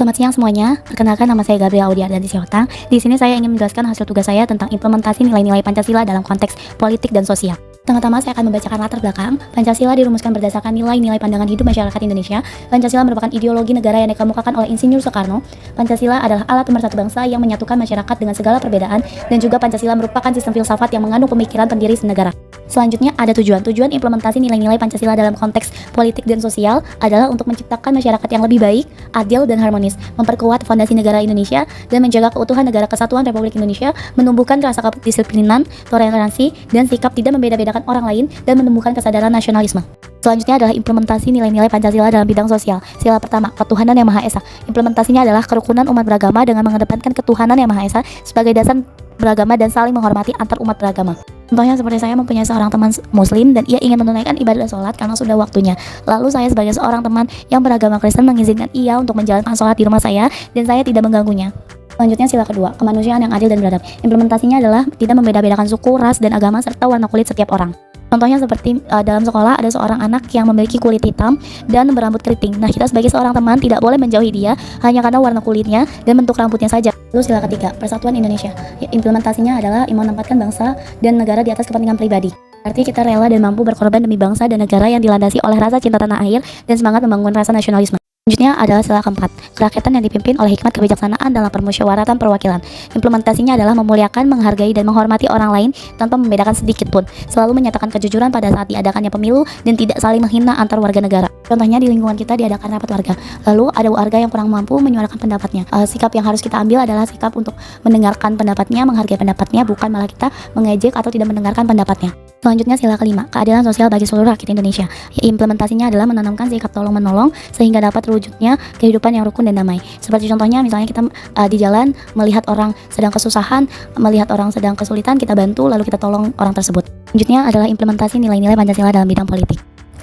Selamat siang semuanya. Perkenalkan, nama saya Gabriela Audiardanti Sihotan. Di sini saya ingin menjelaskan hasil tugas saya tentang implementasi nilai-nilai Pancasila dalam konteks politik dan sosial. Pertama-tama saya akan membacakan latar belakang. Pancasila dirumuskan berdasarkan nilai-nilai pandangan hidup masyarakat Indonesia. Pancasila merupakan ideologi negara yang dikemukakan oleh Insinyur Soekarno. Pancasila adalah alat pemersatu bangsa yang menyatukan masyarakat dengan segala perbedaan, dan juga Pancasila merupakan sistem filsafat yang mengandung pemikiran pendiri negara. Selanjutnya ada tujuan. Tujuan implementasi nilai-nilai Pancasila dalam konteks politik dan sosial adalah untuk menciptakan masyarakat yang lebih baik, adil, dan harmonis, memperkuat fondasi negara Indonesia, dan menjaga keutuhan negara kesatuan Republik Indonesia, menumbuhkan rasa kedisiplinan, toleransi, dan sikap tidak membeda-bedakan orang lain, dan menumbuhkan kesadaran nasionalisme. Selanjutnya adalah implementasi nilai-nilai Pancasila dalam bidang sosial. Sila pertama, ketuhanan yang Maha Esa. Implementasinya adalah kerukunan umat beragama dengan mengedepankan ketuhanan yang Maha Esa sebagai dasar beragama dan saling menghormati antar umat beragama. Contohnya seperti saya mempunyai seorang teman muslim dan ia ingin menunaikan ibadah sholat karena sudah waktunya. Lalu saya sebagai seorang teman yang beragama Kristen mengizinkan ia untuk menjalankan sholat di rumah saya dan saya tidak mengganggunya. Selanjutnya sila kedua, kemanusiaan yang adil dan beradab. Implementasinya adalah tidak membeda-bedakan suku, ras, dan agama serta warna kulit setiap orang. Contohnya seperti dalam sekolah ada seorang anak yang memiliki kulit hitam dan berambut keriting. Nah, kita sebagai seorang teman tidak boleh menjauhi dia hanya karena warna kulitnya dan bentuk rambutnya saja. Lalu sila ketiga, persatuan Indonesia. Implementasinya adalah menempatkan bangsa dan negara di atas kepentingan pribadi. Arti kita rela dan mampu berkorban demi bangsa dan negara yang dilandasi oleh rasa cinta tanah air dan semangat membangun rasa nasionalisme. Selanjutnya adalah sila keempat, kerakyatan yang dipimpin oleh hikmat kebijaksanaan dalam permusyawaratan perwakilan. Implementasinya adalah memuliakan, menghargai, dan menghormati orang lain tanpa membedakan sedikit pun, selalu menyatakan kejujuran pada saat diadakannya pemilu, dan tidak saling menghina antar warga negara. Contohnya di lingkungan kita diadakan rapat warga, lalu ada warga yang kurang mampu menyuarakan pendapatnya. Sikap yang harus kita ambil adalah sikap untuk mendengarkan pendapatnya, menghargai pendapatnya, bukan malah kita mengejek atau tidak mendengarkan pendapatnya. Selanjutnya sila kelima, keadilan sosial bagi seluruh rakyat Indonesia. Implementasinya adalah menanamkan sikap tolong-menolong sehingga dapat terwujudnya kehidupan yang rukun dan damai. Seperti contohnya misalnya kita di jalan melihat orang sedang kesusahan, melihat orang sedang kesulitan, kita bantu lalu kita tolong orang tersebut. Selanjutnya adalah implementasi nilai-nilai Pancasila dalam bidang politik.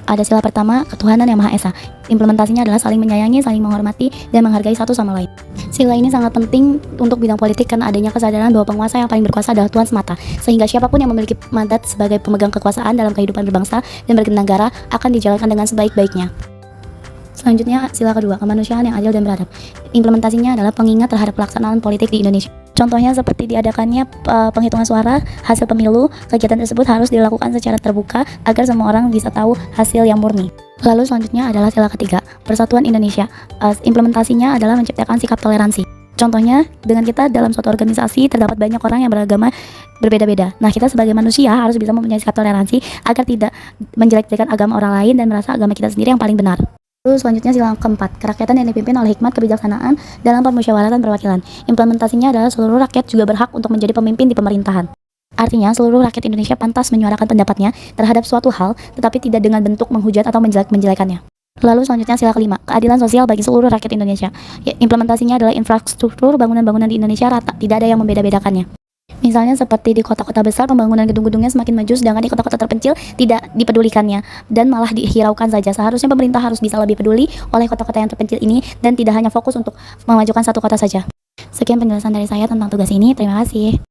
Ada sila pertama, ketuhanan yang Maha Esa. Implementasinya adalah saling menyayangi, saling menghormati, dan menghargai satu sama lain. Sila ini sangat penting untuk bidang politik karena adanya kesadaran bahwa penguasa yang paling berkuasa adalah Tuhan semata, sehingga siapapun yang memiliki mandat sebagai pemegang kekuasaan dalam kehidupan berbangsa dan bernegara akan dijalankan dengan sebaik-baiknya. Selanjutnya, sila kedua, kemanusiaan yang adil dan beradab. Implementasinya adalah pengingat terhadap pelaksanaan politik di Indonesia. Contohnya seperti diadakannya penghitungan suara hasil pemilu, kegiatan tersebut harus dilakukan secara terbuka agar semua orang bisa tahu hasil yang murni. Lalu selanjutnya adalah sila ketiga, persatuan Indonesia. Implementasinya adalah menciptakan sikap toleransi. Contohnya, dengan kita dalam suatu organisasi terdapat banyak orang yang beragama berbeda-beda. Nah, kita sebagai manusia harus bisa mempunyai sikap toleransi agar tidak menjelek-jelekan agama orang lain dan merasa agama kita sendiri yang paling benar. Lalu selanjutnya sila keempat, kerakyatan yang dipimpin oleh hikmat kebijaksanaan dalam permusyawaratan perwakilan. Implementasinya adalah seluruh rakyat juga berhak untuk menjadi pemimpin di pemerintahan. Artinya, seluruh rakyat Indonesia pantas menyuarakan pendapatnya terhadap suatu hal, tetapi tidak dengan bentuk menghujat atau menjelekannya. Lalu selanjutnya sila kelima, keadilan sosial bagi seluruh rakyat Indonesia. Implementasinya adalah infrastruktur bangunan-bangunan di Indonesia rata, tidak ada yang membeda-bedakannya. Misalnya seperti di kota-kota besar pembangunan gedung-gedungnya semakin maju, sedangkan di kota-kota terpencil tidak dipedulikannya dan malah dihiraukan saja. Seharusnya pemerintah harus bisa lebih peduli oleh kota-kota yang terpencil ini dan tidak hanya fokus untuk memajukan satu kota saja. Sekian penjelasan dari saya tentang tugas ini. Terima kasih.